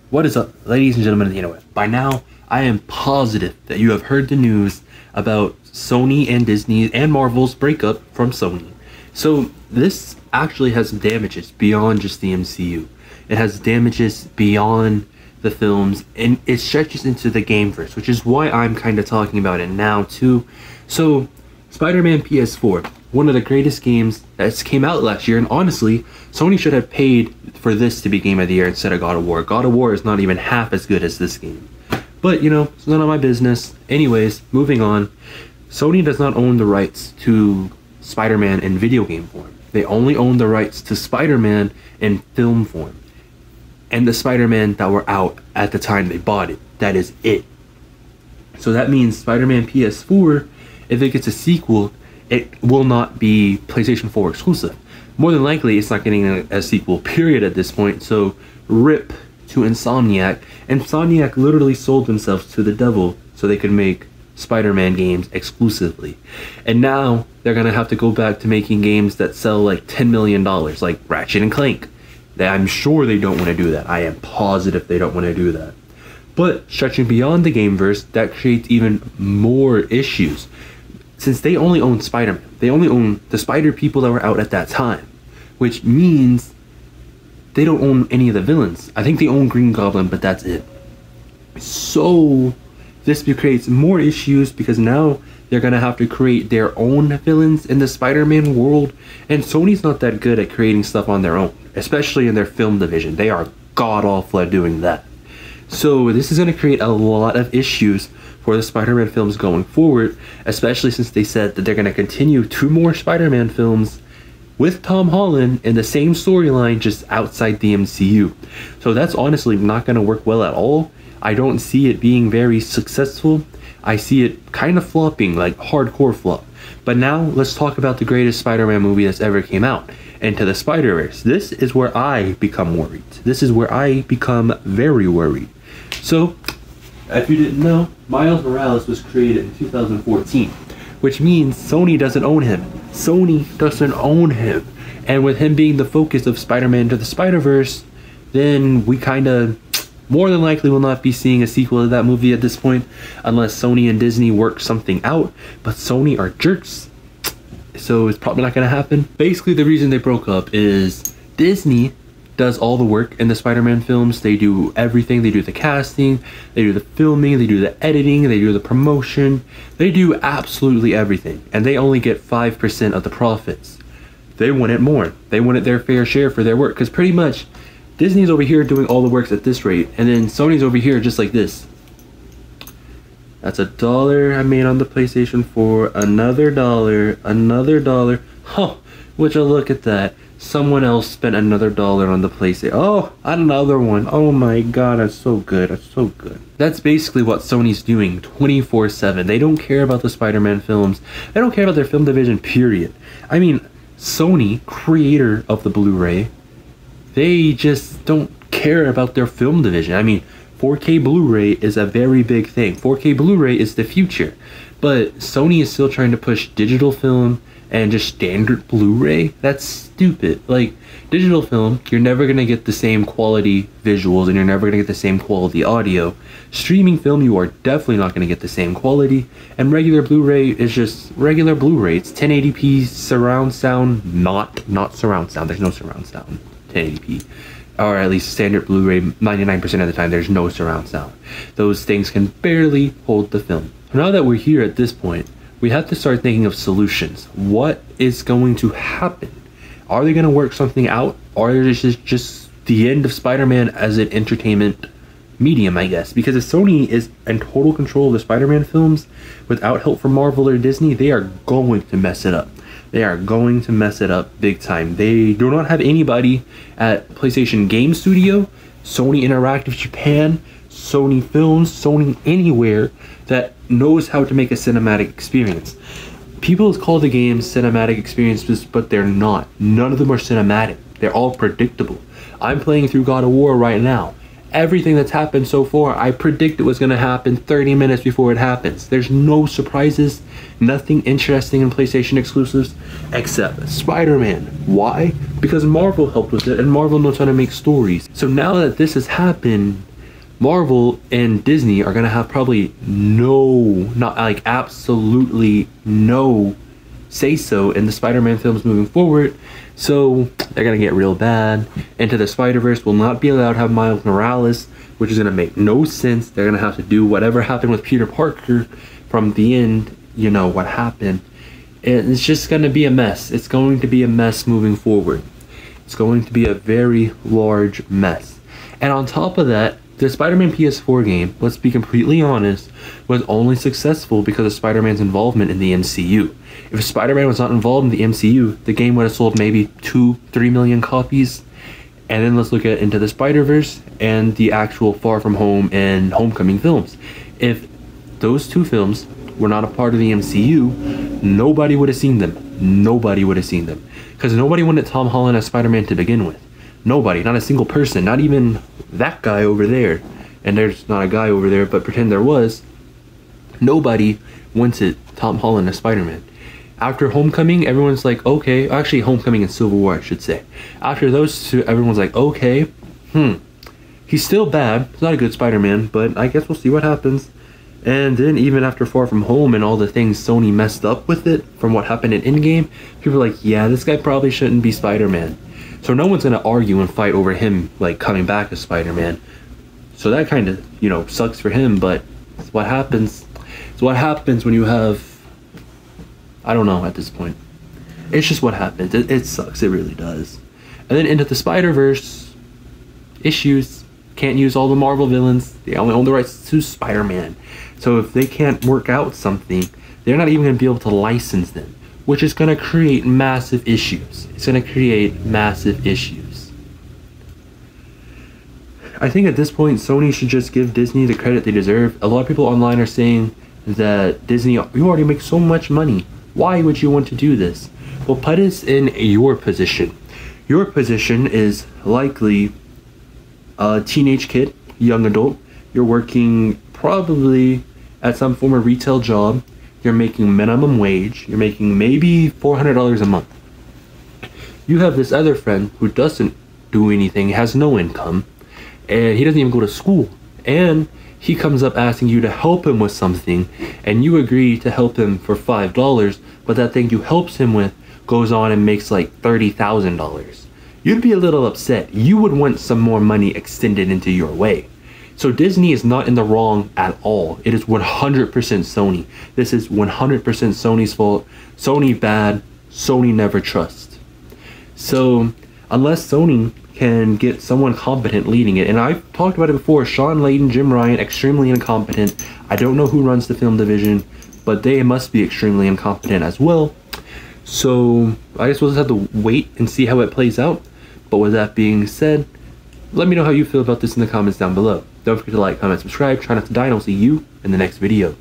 What is up, ladies and gentlemen of the internet? By now, I am positive that you have heard the news about Sony and Disney and Marvel's breakup from Sony. So this actually has damages beyond just the MCU. It has damages beyond the films, and it stretches into the gameverse, which is why I'm kind of talking about it now too. So Spider-Man PS4, one of the greatest games that came out last year, and honestly, Sony should have paid for this to be Game of the Year instead of God of War. God of War is not even half as good as this game. But, you know, it's none of my business. Anyways, moving on. Sony does not own the rights to Spider-Man in video game form. They only own the rights to Spider-Man in film form. And the Spider-Man that were out at the time they bought it. That is it. So that means Spider-Man PS4, if it gets a sequel, it will not be PlayStation 4 exclusive. More than likely, it's not getting a sequel, period, at this point. So, rip to Insomniac. Insomniac literally sold themselves to the devil so they could make Spider-Man games exclusively. And now, they're going to have to go back to making games that sell like $10 million, like Ratchet and Clank. I'm sure they don't want to do that. I am positive they don't want to do that. But, stretching beyond the gameverse, that creates even more issues. Since they only own Spider-Man, they only own the Spider people that were out at that time, which means they don't own any of the villains. I think they own Green Goblin, but that's it. So this creates more issues because now they're gonna have to create their own villains in the Spider-Man world, and Sony's not that good at creating stuff on their own, especially in their film division. They are god-awful at doing that. So this is gonna create a lot of issues for the Spider-Man films going forward, especially since they said that they're going to continue 2 more Spider-Man films with Tom Holland in the same storyline, just outside the MCU. So that's honestly not going to work well at all. I don't see it being very successful. I see it kind of flopping, like hardcore flop. But now let's talk about the greatest Spider-Man movie that's ever came out, Into the Spider-Verse. This is where I become worried. This is where I become very worried. So, if you didn't know, Miles Morales was created in 2014, which means Sony doesn't own him. Sony doesn't own him. And with him being the focus of Spider-Man Into the Spider-Verse, then we kind of more than likely will not be seeing a sequel to that movie at this point, unless Sony and Disney work something out. But Sony are jerks, so it's probably not going to happen. Basically, the reason they broke up is Disney does all the work in the Spider-Man films. They do everything. They do the casting, they do the filming, they do the editing, they do the promotion. They do absolutely everything, and they only get 5% of the profits. They want it more. They want it their fair share for their work, because pretty much Disney's over here doing all the works at this rate, and then Sony's over here just like this. That's $1 I made on the PlayStation 4, another $1, huh, would you look at that. Someone else spent another $1 on the PlayStation. Oh, another one. Oh my god, that's so good. That's so good. That's basically what Sony's doing 24/7. They don't care about the Spider-Man films. They don't care about their film division, period. I mean, Sony, creator of the Blu-ray, they just don't care about their film division. I mean, 4K Blu-ray is a very big thing. 4K Blu-ray is the future. But Sony is still trying to push digital film and just standard Blu-ray. That's stupid. Like, digital film, you're never gonna get the same quality visuals, and you're never gonna get the same quality audio. Streaming film, you are definitely not gonna get the same quality, and regular Blu-ray is just regular Blu-ray. It's 1080p surround sound, not surround sound. There's no surround sound. 1080p, or at least standard Blu-ray. 99% of the time, there's no surround sound. Those things can barely hold the film. Now that we're here at this point, we have to start thinking of solutions. What is going to happen? Are they going to work something out? Or is this just the end of Spider-Man as an entertainment medium, I guess? Because if Sony is in total control of the Spider-Man films without help from Marvel or Disney, they are going to mess it up. They are going to mess it up big time. They do not have anybody at PlayStation Game Studio, Sony Interactive Japan, Sony Films, Sony Anywhere that knows how to make a cinematic experience. People call the games cinematic experiences, but they're not. None of them are cinematic. They're all predictable. I'm playing through God of War right now. Everything that's happened so far, I predict it was going to happen 30 minutes before it happens. There's no surprises, nothing interesting in PlayStation exclusives, except Spider-Man. Why? Because Marvel helped with it, and Marvel knows how to make stories. So now that this has happened, Marvel and Disney are gonna have probably not like absolutely no say so in the Spider-Man films moving forward. So they're gonna get real bad. Into the Spider-Verse will not be allowed to have Miles Morales, which is gonna make no sense. They're gonna have to do whatever happened with Peter Parker from the end, you know what happened. And it's just gonna be a mess. It's going to be a mess moving forward. It's going to be a very large mess. And on top of that, the Spider-Man PS4 game, let's be completely honest, was only successful because of Spider-Man's involvement in the MCU. If Spider-Man was not involved in the MCU, the game would have sold maybe 2-3 million copies. And then let's look at Into the Spider-Verse and the actual Far From Home and Homecoming films. If those two films were not a part of the MCU, nobody would have seen them. Nobody would have seen them. Because nobody wanted Tom Holland as Spider-Man to begin with. Nobody, not a single person, not even that guy over there. And there's not a guy over there, but pretend there was. Nobody wanted Tom Holland as Spider-Man. After Homecoming, everyone's like, okay, actually Homecoming and Civil War, I should say. After those two, everyone's like, okay, he's still bad. He's not a good Spider-Man, but I guess we'll see what happens. And then even after Far From Home and all the things Sony messed up with it from what happened in Endgame, people are like, yeah, this guy probably shouldn't be Spider-Man. So no one's gonna argue and fight over him like coming back as Spider-Man. So that kind of, you know, sucks for him, but it's what happens. It's what happens when you have, I don't know at this point. It's just what happens. It sucks, it really does. And then Into the Spider-Verse issues. Can't use all the Marvel villains. They only own the rights to Spider-Man. So if they can't work out something, they're not even going to be able to license them, which is going to create massive issues. It's going to create massive issues. I think at this point, Sony should just give Disney the credit they deserve. A lot of people online are saying that Disney, you already make so much money. Why would you want to do this? Well, put us in your position. Your position is likely a teenage kid, young adult. You're working probably at some form of retail job. You're making minimum wage. You're making maybe $400 a month. You have this other friend who doesn't do anything, has no income, and he doesn't even go to school. And he comes up asking you to help him with something, and you agree to help him for $5, but that thing you helps him with goes on and makes like $30,000. You'd be a little upset. You would want some more money extended into your way. So Disney is not in the wrong at all. It is 100% Sony. This is 100% Sony's fault. Sony bad. Sony never trust. So unless Sony can get someone competent leading it, and I've talked about it before, Sean Layden, Jim Ryan, extremely incompetent. I don't know who runs the film division, but they must be extremely incompetent as well. So I guess we'll just have to wait and see how it plays out. But with that being said, let me know how you feel about this in the comments down below. Don't forget to like, comment, subscribe, try not to die, and I'll see you in the next video.